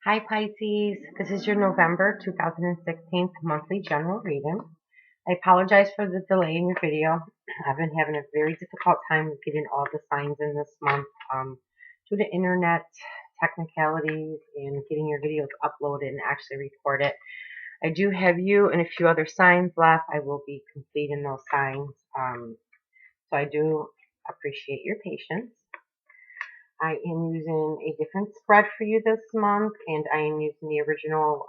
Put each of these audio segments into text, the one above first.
Hi Pisces, this is your November 2016 monthly general reading. I apologize for the delay in your video. I've been having a very difficult time getting all the signs in this month due to internet technicalities and getting your videos uploaded and actually recorded. I do have you and a few other signs left. I will be completing those signs. So I do appreciate your patience. I am using a different spread for you this month, and I am using the original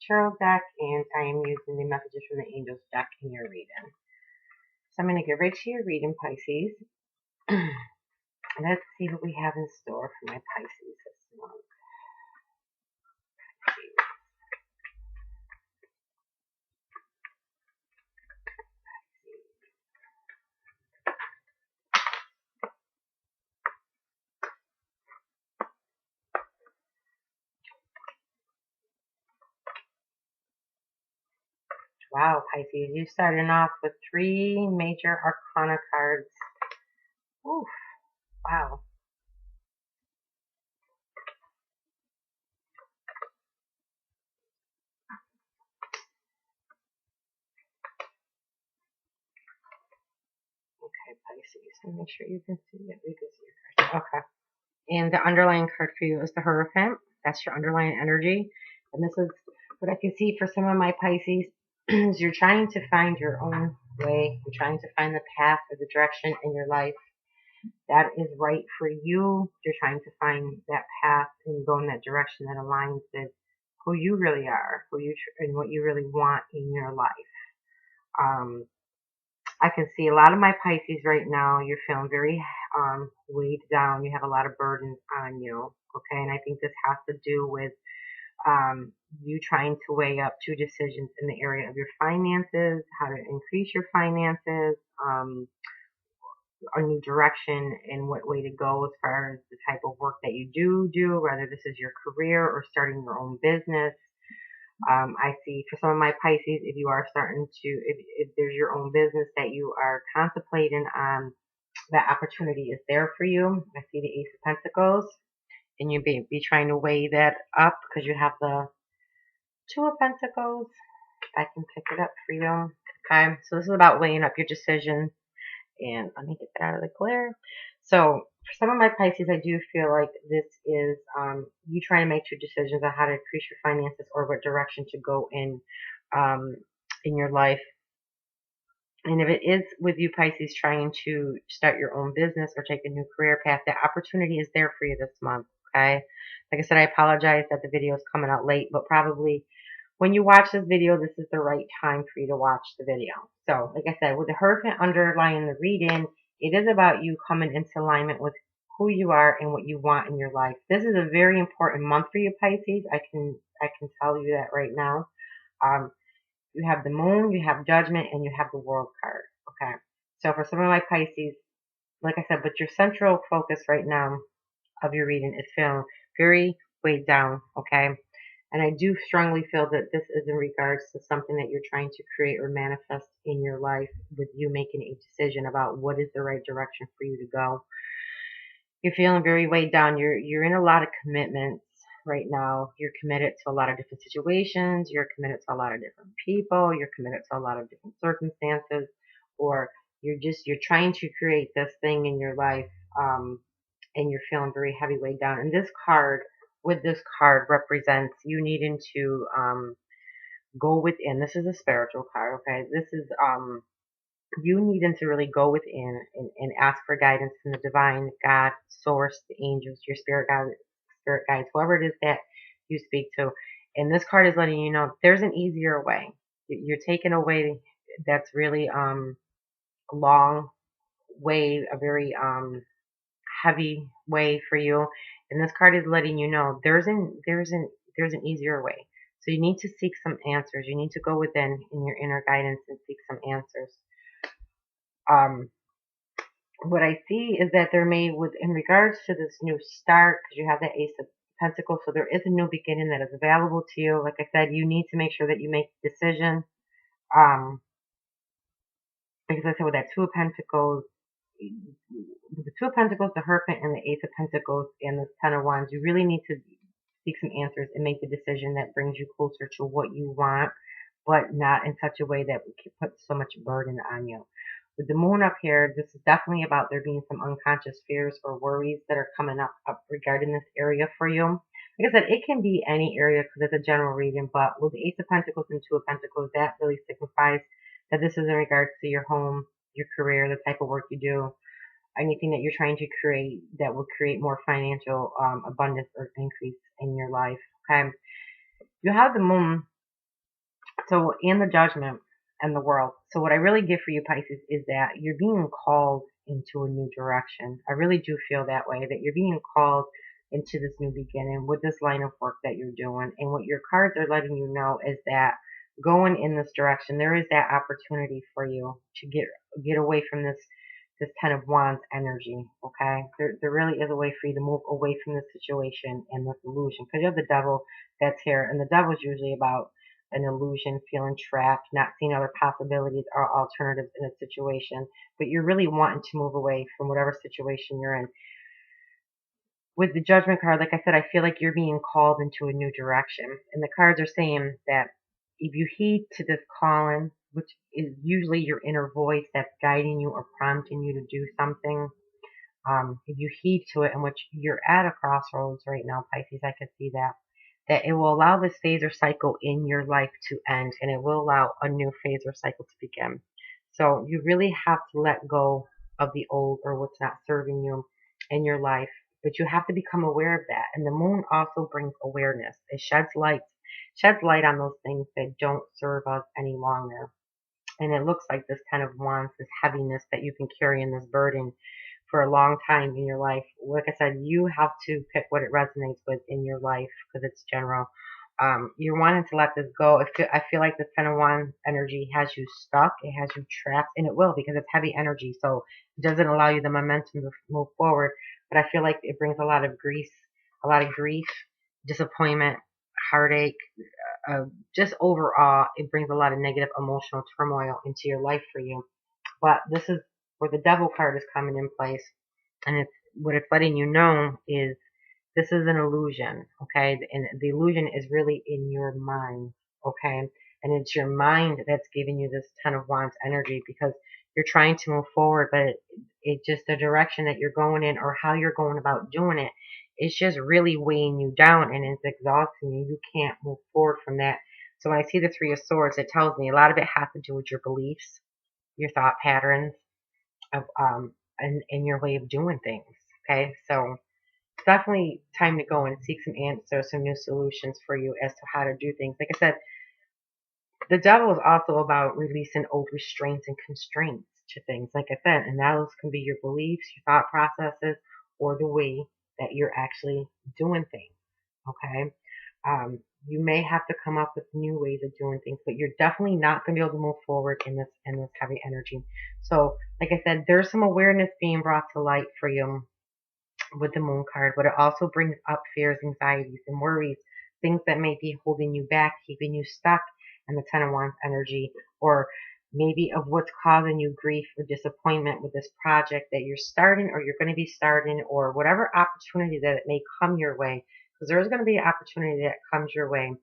tarot deck, and I am using the messages from the angels deck in your reading. So I'm going to get right to your reading, Pisces. Let's see what we have in store for my Pisces this month. Wow, Pisces, you starting off with 3 major arcana cards. Oof, wow. Okay, Pisces, let me make sure you can see it. You can see your cards. Okay. And the underlying card for you is the Hierophant. That's your underlying energy. And this is what I can see for some of my Pisces is you're trying to find your own way. You're trying to find the path or the direction in your life that is right for you. You're trying to find that path and go in that direction that aligns with who you really are, and what you really want in your life. I can see a lot of my Pisces right now. You're feeling very weighed down. You have a lot of burdens on you. Okay, and I think this has to do with you trying to weigh up 2 decisions in the area of your finances, how to increase your finances, a new direction and what way to go as far as the type of work that you do, whether this is your career or starting your own business. I see for some of my Pisces, if you are starting to, if there's your own business that you are contemplating on, that opportunity is there for you. I see the Ace of Pentacles, and you be trying to weigh that up because you have the Two of Pentacles. I can pick it up for you. Okay, so this is about weighing up your decisions. And let me get that out of the glare. So for some of my Pisces, I do feel like this is you trying to make 2 decisions on how to increase your finances or what direction to go in your life. And if it is with you, Pisces, trying to start your own business or take a new career path, the opportunity is there for you this month. Okay. Like I said, I apologize that the video is coming out late, but probably when you watch this video, this is the right time for you to watch the video. So, like I said, with the Hierophant underlying the reading, it is about you coming into alignment with who you are and what you want in your life. This is a very important month for you, Pisces. I can tell you that right now. Um, you have the Moon, you have Judgment, and you have the World card. Okay. So for some of my Pisces, like I said, but your central focus right now of your reading is feeling very weighed down. Okay. And I do strongly feel that this is in regards to something that you're trying to create or manifest in your life with you making a decision about what is the right direction for you to go. You're feeling very weighed down. You're in a lot of commitments right now. You're committed to a lot of different situations. You're committed to a lot of different people. You're committed to a lot of different circumstances, or you're trying to create this thing in your life, and you're feeling very heavy weighed down. And this card represents you needing to go within. This is a spiritual card, okay? This is you needing to really go within and ask for guidance from the divine, God, source, the angels, your spirit guides, whoever it is that you speak to. And this card is letting you know there's an easier way. You're taking a way that's really long way, a very heavy way for you. And this card is letting you know there's an easier way. So you need to seek some answers. You need to go within in your inner guidance and seek some answers. What I see is that there may, in regards to this new start, because you have the Ace of Pentacles, so there is a new beginning that is available to you. Like I said, you need to make sure that you make a decision. Because I said with that Two of Pentacles, the Two of Pentacles, the Hierophant, and the Ace of Pentacles, and the Ten of Wands, you really need to seek some answers and make the decision that brings you closer to what you want, but not in such a way that can put so much burden on you. With the moon up here, this is definitely about there being some unconscious fears or worries that are coming up regarding this area for you. Like I said, it can be any area because it's a general reading, but with the Ace of Pentacles and Two of Pentacles, that really signifies that this is in regards to your home, your career, the type of work you do, anything that you're trying to create that will create more financial abundance or increase in your life. Okay, you have the moon, so in the judgment and the world. So what I really get for you, Pisces, is that you're being called into a new direction. I really do feel that way, that you're being called into this new beginning with this line of work that you're doing. And what your cards are letting you know is that going in this direction, there is that opportunity for you to get away from this Ten of Wands energy, okay? There really is a way for you to move away from this situation and this illusion. Because you have the devil that's here, and the devil is usually about an illusion, feeling trapped, not seeing other possibilities or alternatives in a situation, but you're really wanting to move away from whatever situation you're in. With the Judgment card, like I said, I feel like you're being called into a new direction. And the cards are saying that if you heed to this calling, which is usually your inner voice that's guiding you or prompting you to do something, if you heed to it, in which you're at a crossroads right now, Pisces, I can see that it will allow this phase or cycle in your life to end, and it will allow a new phase or cycle to begin. So you really have to let go of the old or what's not serving you in your life, but you have to become aware of that. And the moon also brings awareness. It sheds light on those things that don't serve us any longer. And it looks like this Ten of Wands, this heaviness that you've been carrying, this burden for a long time in your life. Like I said, you have to pick what it resonates with in your life because it's general. You're wanting to let this go. I feel like the Ten of Wands energy has you stuck. It has you trapped, and it will because it's heavy energy. So it doesn't allow you the momentum to move forward. But I feel like it brings a lot of grief, disappointment, heartache, just overall, it brings a lot of negative emotional turmoil into your life for you. But this is where the Devil card is coming in place, and it's what it's letting you know is this is an illusion, okay? And the illusion is really in your mind, okay? And it's your mind that's giving you this Ten of Wands energy because you're trying to move forward, but it just the direction that you're going in or how you're going about doing it, it's just really weighing you down and it's exhausting you. You can't move forward from that. So when I see the Three of Swords, it tells me a lot of it has to do with your beliefs, your thought patterns, of and your way of doing things. Okay, so it's definitely time to go and seek some answers, some new solutions for you as to how to do things. Like I said, the devil is also about releasing old restraints and constraints to things, like I said, and those can be your beliefs, your thought processes, or the way that you're actually doing things. Okay. You may have to come up with new ways of doing things, but you're definitely not going to be able to move forward in this heavy energy. So, like I said, there's some awareness being brought to light for you with the moon card, but it also brings up fears, anxieties, and worries, things that may be holding you back, keeping you stuck in the Ten of Wands energy, or maybe of what's causing you grief or disappointment with this project that you're starting or you're going to be starting, or whatever opportunity that it may come your way, because there's going to be an opportunity that comes your way.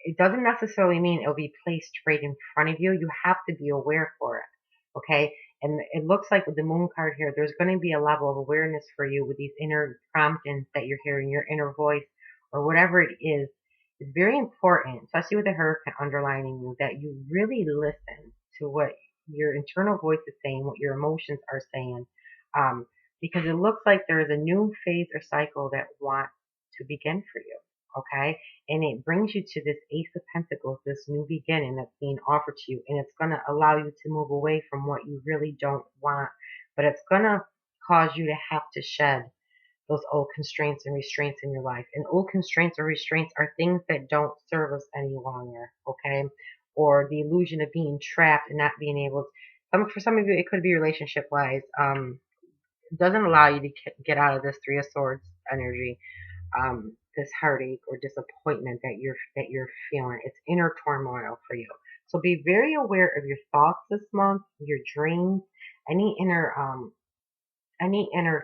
It doesn't necessarily mean it'll be placed right in front of you. You have to be aware for it. Okay. And it looks like with the moon card here, there's going to be a level of awareness for you with these inner promptings that you're hearing, your inner voice, or whatever it is. It's very important, especially with the hurricane underlining you, that you really listen to what your internal voice is saying, what your emotions are saying. Because it looks like there is a new phase or cycle that wants to begin for you. Okay. And it brings you to this Ace of Pentacles, this new beginning that's being offered to you. And it's going to allow you to move away from what you really don't want. But it's going to cause you to have to shed those old constraints and restraints in your life. And old constraints or restraints are things that don't serve us any longer. Okay. Or the illusion of being trapped and not being able to, for some of you, it could be relationship wise. It doesn't allow you to get out of this Three of Swords energy. This heartache or disappointment that you're feeling. It's inner turmoil for you. So be very aware of your thoughts this month, your dreams, any inner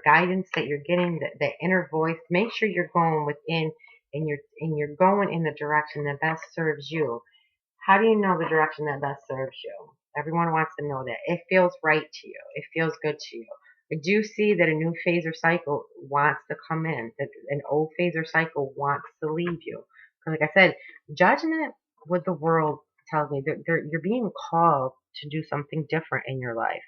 guidance that you're getting, that inner voice. Make sure you're going within and you're going in the direction that best serves you. How do you know the direction that best serves you? Everyone wants to know that. It feels right to you. It feels good to you. I do see that a new phase or cycle wants to come in, that an old phase or cycle wants to leave you. Because like I said, judgment with the world tells me that you're being called to do something different in your life.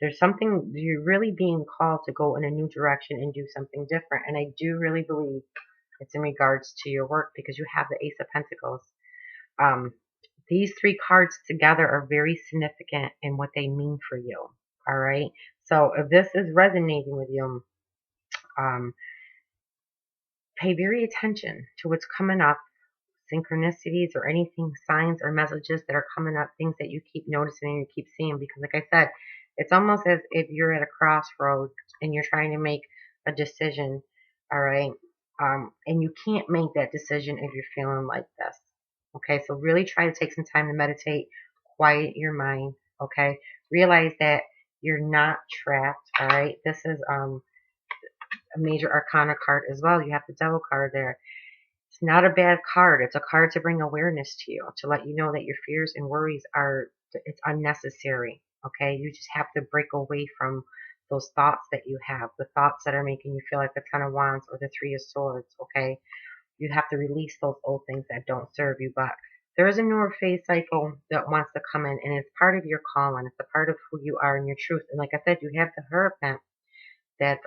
There's something, you're really being called to go in a new direction and do something different. And I do really believe it's in regards to your work, because you have the Ace of Pentacles. Um, these three cards together are very significant in what they mean for you. All right. So if this is resonating with you, um, pay very attention to what's coming up, synchronicities or anything, signs or messages that are coming up, things that you keep noticing and you keep seeing. Because like I said, it's almost as if you're at a crossroads and you're trying to make a decision. All right. And you can't make that decision if you're feeling like this. Okay. So really try to take some time to meditate, quiet your mind. Okay. Realize that you're not trapped. All right. This is, a major arcana card as well. You have the Devil card there. It's not a bad card. It's a card to bring awareness to you, to let you know that your fears and worries it's unnecessary. Okay. You just have to break away from those thoughts that you have, the thoughts that are making you feel like the Ten of Wands or the Three of Swords. Okay. You have to release those old things that don't serve you. But there is a newer phase cycle that wants to come in, and it's part of your calling. It's a part of who you are and your truth. And like I said, you have the Hierophant that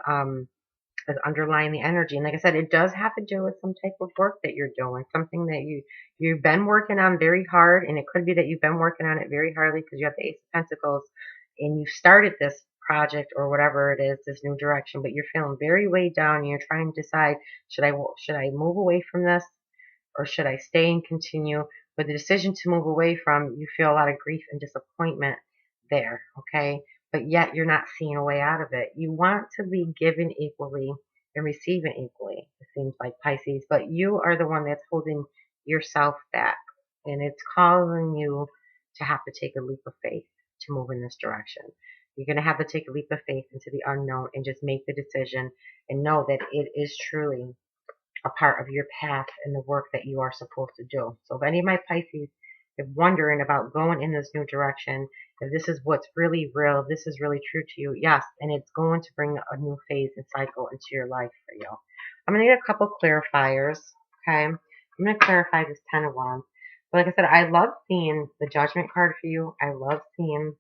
is underlying the energy. And like I said, it does have to do with some type of work that you're doing, something that you've been working on very hard. And it could be that you've been working on it very hardly because you have the Ace of Pentacles and you started this project or whatever it is, this new direction, but you're feeling very weighed down and you're trying to decide, should I move away from this, or should I stay and continue? With the decision to move away from, you feel a lot of grief and disappointment there, okay? But yet you're not seeing a way out of it. You want to be given equally and receiving equally, it seems like, Pisces, but you are the one that's holding yourself back, and it's causing you to have to take a leap of faith to move in this direction. You're going to have to take a leap of faith into the unknown and just make the decision and know that it is truly a part of your path and the work that you are supposed to do. So if any of my Pisces are wondering about going in this new direction, if this is what's really real, if this is really true to you, yes, and it's going to bring a new phase and cycle into your life for you. I'm going to get a couple clarifiers, okay? I'm going to clarify this Ten of Wands. But like I said, I love seeing the Judgment card for you. I love seeing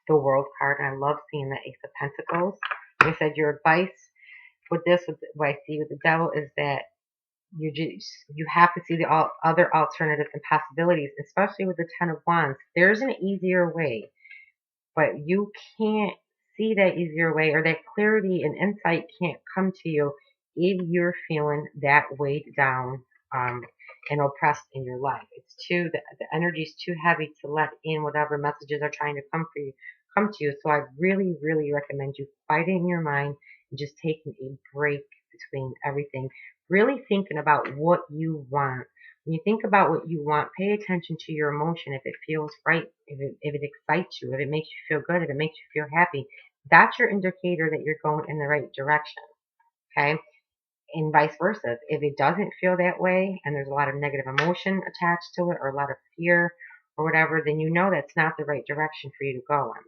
the World card, and I love seeing the Ace of Pentacles. Like I said, your advice with this, with what I see with the Devil, is that you have to see the other alternatives and possibilities, especially with the Ten of Wands. There's an easier way, but you can't see that easier way, or that clarity and insight can't come to you if you're feeling that weighed down and oppressed in your life. It's the energy is too heavy to let in whatever messages are trying to come to you. So I really, really recommend you quieting your mind and just taking a break between everything. Really thinking about what you want. When you think about what you want, pay attention to your emotion. If it feels right, if it excites you, if it makes you feel good, if it makes you feel happy, that's your indicator that you're going in the right direction. Okay? And vice versa. If it doesn't feel that way and there's a lot of negative emotion attached to it, or a lot of fear or whatever, then you know that's not the right direction for you to go in.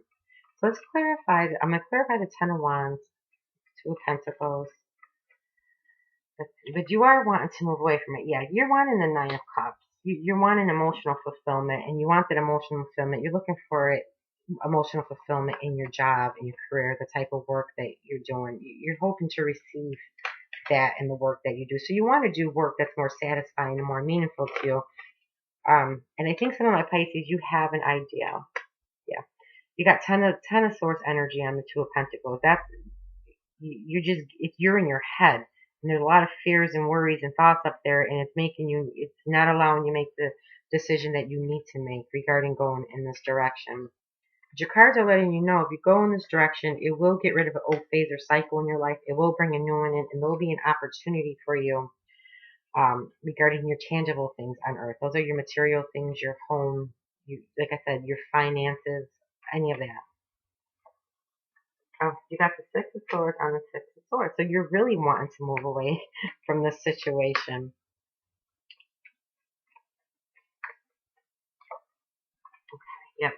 So let's clarify. I'm going to clarify the Ten of Wands, Two of Pentacles. But you are wanting to move away from it. Yeah, you're wanting the Nine of Cups. You're wanting emotional fulfillment, and you want that emotional fulfillment. You're looking for it, emotional fulfillment in your job, in your career, the type of work that you're doing. You're hoping to receive that in the work that you do. So you want to do work that's more satisfying and more meaningful to you. And I think some of my Pisces, you have an idea. Yeah. You got Ten of Swords energy on the Two of Pentacles. That's, you're in your head. And there's a lot of fears and worries and thoughts up there, and it's not allowing you to make the decision that you need to make regarding going in this direction. But your cards are letting you know, if you go in this direction, it will get rid of an old phase or cycle in your life. It will bring a new one in, and there will be an opportunity for you regarding your tangible things on earth. Those are your material things, your home, like I said, your finances, any of that. Oh, you got the Six of Swords on the Six of Swords. So you're really wanting to move away from this situation. Yep.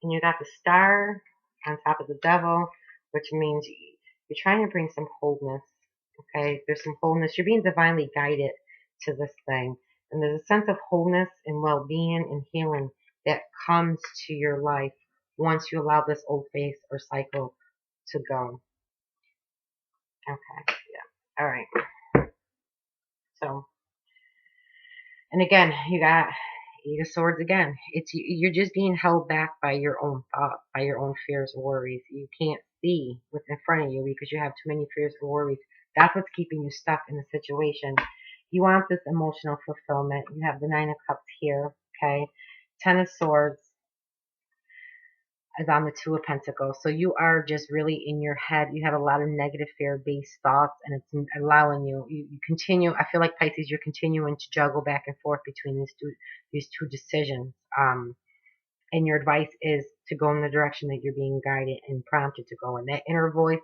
And you got the Star on top of the Devil, which means you're trying to bring some wholeness. Okay, there's some wholeness. You're being divinely guided to this thing, and there's a sense of wholeness and well-being and healing that comes to your life once you allow this old phase or cycle to go. Okay, yeah. All right. So, and again, you got Eight of Swords again. You're just being held back by your own thought, by your own fears or worries. You can't see what's in front of you because you have too many fears or worries. That's what's keeping you stuck in the situation. You want this emotional fulfillment. You have the Nine of Cups here, okay? Ten of Swords is on the Two of Pentacles. So you are just really in your head. You have a lot of negative fear-based thoughts, and it's allowing you continue. I feel like Pisces, you're continuing to juggle back and forth between these two decisions. And your advice is to go in the direction that you're being guided and prompted to go in. That inner voice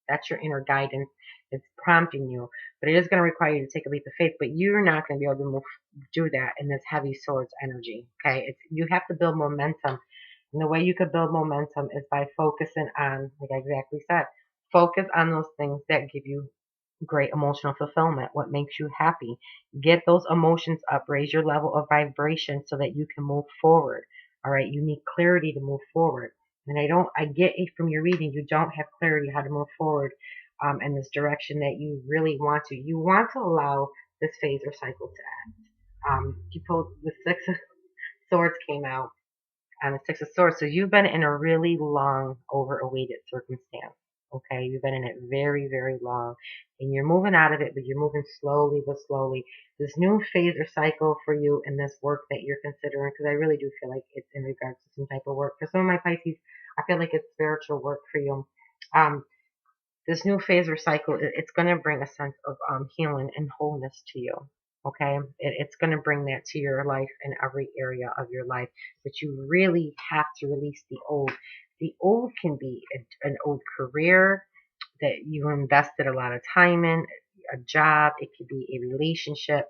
that's your inner guidance. It's prompting you, but it is going to require you to take a leap of faith. But you're not going to be able to do that in this heavy swords energy. Okay, you have to build momentum, and the way you could build momentum is by focusing on, like I exactly said, focus on those things that give you great emotional fulfillment, what makes you happy. Get those emotions up, raise your level of vibration so that you can move forward. All right, you need clarity to move forward. And I get it from your reading, you don't have clarity how to move forward in this direction that you really want to. You want to allow this phase or cycle to end. The Six of Swords came out on the Six of Swords. So you've been in a really long, over-awaited circumstance. Okay, you've been in it very, very long, and you're moving out of it, but you're moving slowly but slowly. This new phase or cycle for you in this work that you're considering, because I really do feel like it's in regards to some type of work. For some of my Pisces, I feel like it's spiritual work for you. This new phase or cycle, it's going to bring a sense of healing and wholeness to you. Okay, it's going to bring that to your life in every area of your life. But you really have to release the old. The old can be an old career that you invested a lot of time in, a job. It could be a relationship.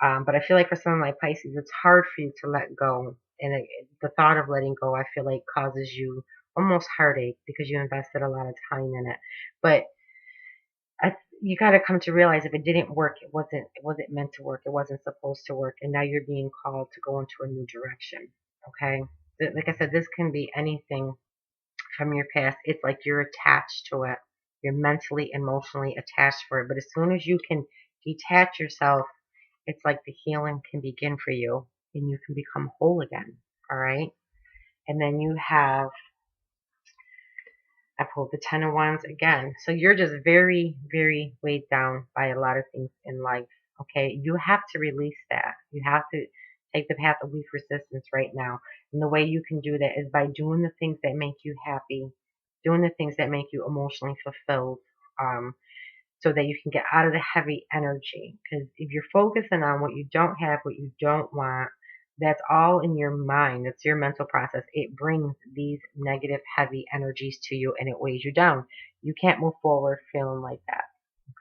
But I feel like for some of my Pisces, it's hard for you to let go. And the thought of letting go, I feel like causes you almost heartache because you invested a lot of time in it. But you got to come to realize if it didn't work, it wasn't meant to work. It wasn't supposed to work. And now you're being called to go into a new direction. Okay. Like I said, this can be anything from your past. It's like you're attached to it. You're mentally, emotionally attached for it. But as soon as you can detach yourself, it's like the healing can begin for you and you can become whole again. All right. And then you have, I pulled the Ten of Wands again. So you're just very, very weighed down by a lot of things in life. Okay. You have to release that. You have to take the path of least resistance right now. And the way you can do that is by doing the things that make you happy, doing the things that make you emotionally fulfilled. So that you can get out of the heavy energy. Because if you're focusing on what you don't have, what you don't want, that's all in your mind. It's your mental process. It brings these negative, heavy energies to you and it weighs you down. You can't move forward feeling like that.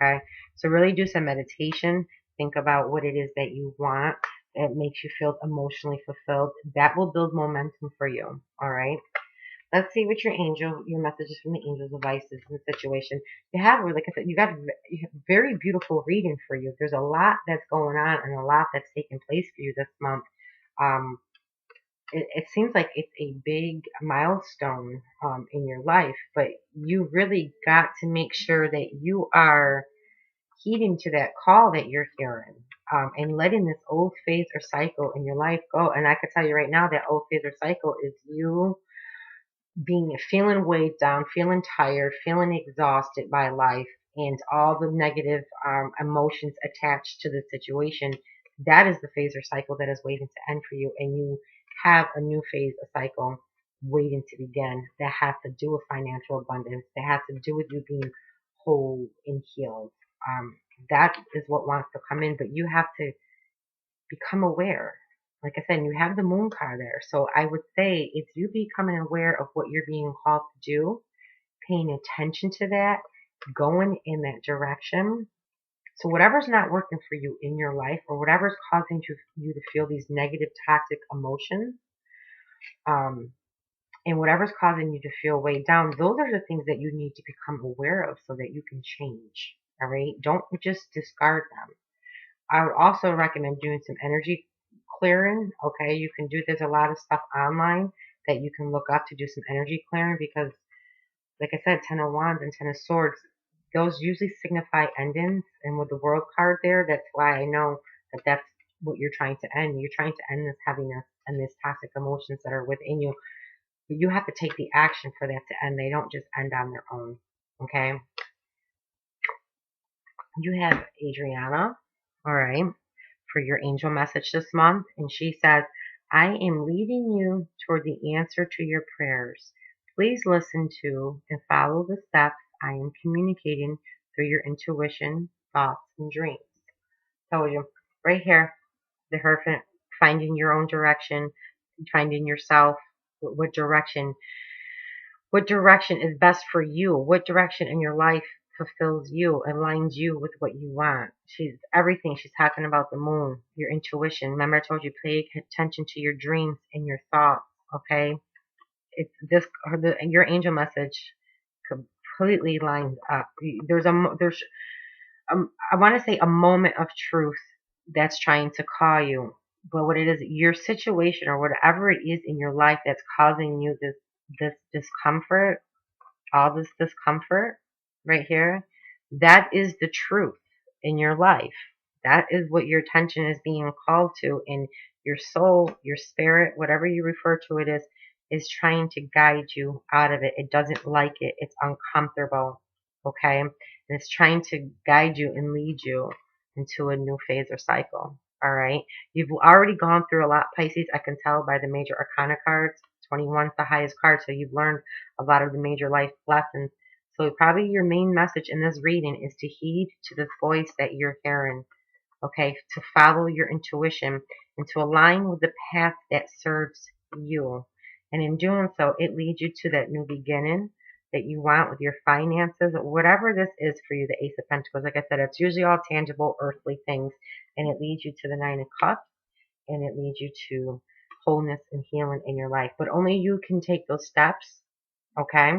Okay? So really do some meditation. Think about what it is that you want that makes you feel emotionally fulfilled. That will build momentum for you. All right? Let's see what your messages from the angels advices in the situation. You have, like I said, you have very beautiful reading for you. There's a lot that's going on and a lot that's taking place for you this month. It seems like it's a big milestone in your life, but you really got to make sure that you are heeding to that call that you're hearing. And letting this old phase or cycle in your life go. And I can tell you right now that old phase or cycle is you feeling weighed down, feeling tired, feeling exhausted by life, and all the negative emotions attached to the situation. That is the phase or cycle that is waiting to end for you, and you have a new phase or cycle waiting to begin that has to do with financial abundance, that has to do with you being whole and healed. That is what wants to come in, but you have to become aware. Like I said, you have the moon card there. So I would say it's you becoming aware of what you're being called to do, paying attention to that, going in that direction. So whatever's not working for you in your life, or whatever's causing you to feel these negative, toxic emotions, um, and whatever's causing you to feel weighed down, those are the things that you need to become aware of so that you can change. All right. Don't just discard them. I would also recommend doing some energy clearing. Okay. You can do, there's a lot of stuff online that you can look up to do some energy clearing because, like I said, Ten of Wands and Ten of Swords, those usually signify endings. And with the World card there, that's why I know that that's what you're trying to end. You're trying to end this heaviness and these toxic emotions that are within you. But you have to take the action for that to end. They don't just end on their own. Okay? You have Adriana, all right, for your angel message this month. And she says, I am leading you toward the answer to your prayers. Please listen to and follow the steps I am communicating through your intuition, thoughts, and dreams. Told you, right here, the Hermit, finding your own direction, finding yourself, what direction is best for you? What direction in your life fulfills you, aligns you with what you want? She's everything. She's talking about the moon, your intuition. Remember, I told you, pay attention to your dreams and your thoughts. Okay, it's this. Your angel message completely lines up. There's I want to say a moment of truth that's trying to call you, but what it is, your situation or whatever it is in your life that's causing you this discomfort, all this discomfort right here, that is the truth in your life. That is what your attention is being called to, and your soul, your spirit, whatever you refer to it as, is trying to guide you out of it. It doesn't like it. It's uncomfortable. Okay? And it's trying to guide you and lead you into a new phase or cycle. All right? You've already gone through a lot, Pisces. I can tell by the major arcana cards. 21 is the highest card, so you've learned a lot of the major life lessons. So probably your main message in this reading is to heed to the voice that you're hearing, okay, to follow your intuition and to align with the path that serves you. And in doing so, it leads you to that new beginning that you want with your finances, whatever this is for you, the Ace of Pentacles. Like I said, it's usually all tangible, earthly things, and it leads you to the Nine of Cups, and it leads you to wholeness and healing in your life. But only you can take those steps, okay?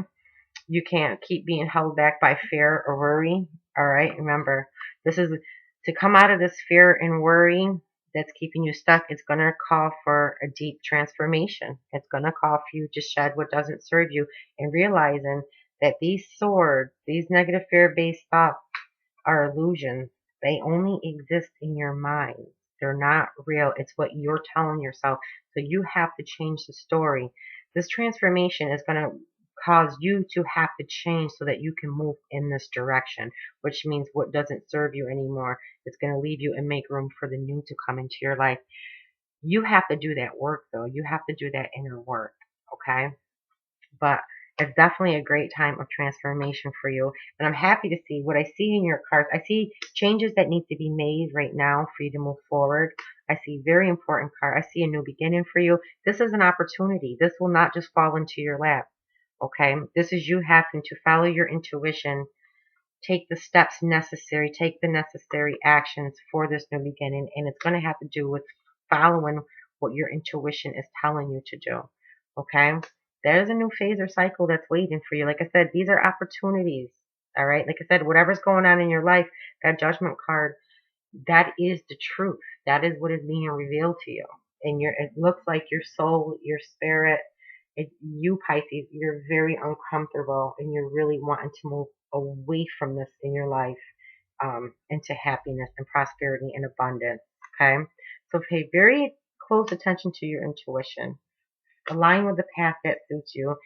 You can't keep being held back by fear or worry. All right. Remember, this is to come out of this fear and worry that's keeping you stuck. It's going to call for a deep transformation. It's going to call for you to shed what doesn't serve you and realizing that these swords, these negative fear based thoughts are illusions. They only exist in your mind. They're not real. It's what you're telling yourself. So you have to change the story. This transformation is going to cause you to have to change so that you can move in this direction, which means what doesn't serve you anymore, it's going to leave you and make room for the new to come into your life. You have to do that work, though. You have to do that inner work, okay? But it's definitely a great time of transformation for you. And I'm happy to see what I see in your cards. I see changes that need to be made right now for you to move forward. I see very important card. I see a new beginning for you. This is an opportunity. This will not just fall into your lap. Okay, this is you having to follow your intuition, take the steps necessary, take the necessary actions for this new beginning, and it's going to have to do with following what your intuition is telling you to do. Okay, there's a new phase or cycle that's waiting for you. Like I said, these are opportunities. All right, like I said, whatever's going on in your life, that Judgment card, that is the truth. That is what is being revealed to you. And it looks like your soul, your spirit, you Pisces, you're very uncomfortable and you're really wanting to move away from this in your life, into happiness and prosperity and abundance. Okay. So pay very close attention to your intuition. Align with the path that suits you.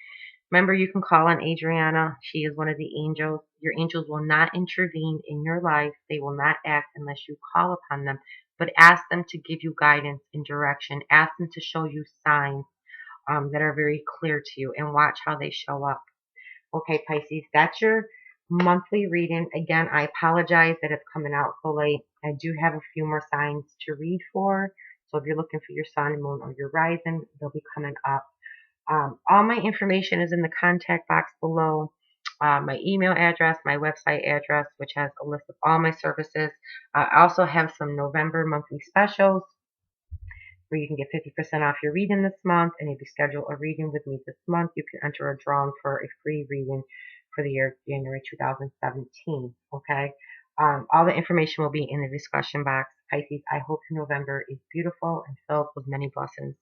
Remember, you can call on Adriana. She is one of the angels. Your angels will not intervene in your life. They will not act unless you call upon them. But ask them to give you guidance and direction. Ask them to show you signs that are very clear to you, and watch how they show up. Okay, Pisces, that's your monthly reading. Again, I apologize that it's coming out so late. I do have a few more signs to read for. So if you're looking for your sun, moon, or your rising, they'll be coming up. All my information is in the contact box below. my email address, my website address, which has a list of all my services. I also have some November monthly specials where you can get 50% off your reading this month. And if you schedule a reading with me this month, you can enter a drawing for a free reading for the year January 2017. Okay. All the information will be in the discussion box. Pisces, I hope your November is beautiful and filled with many blessings.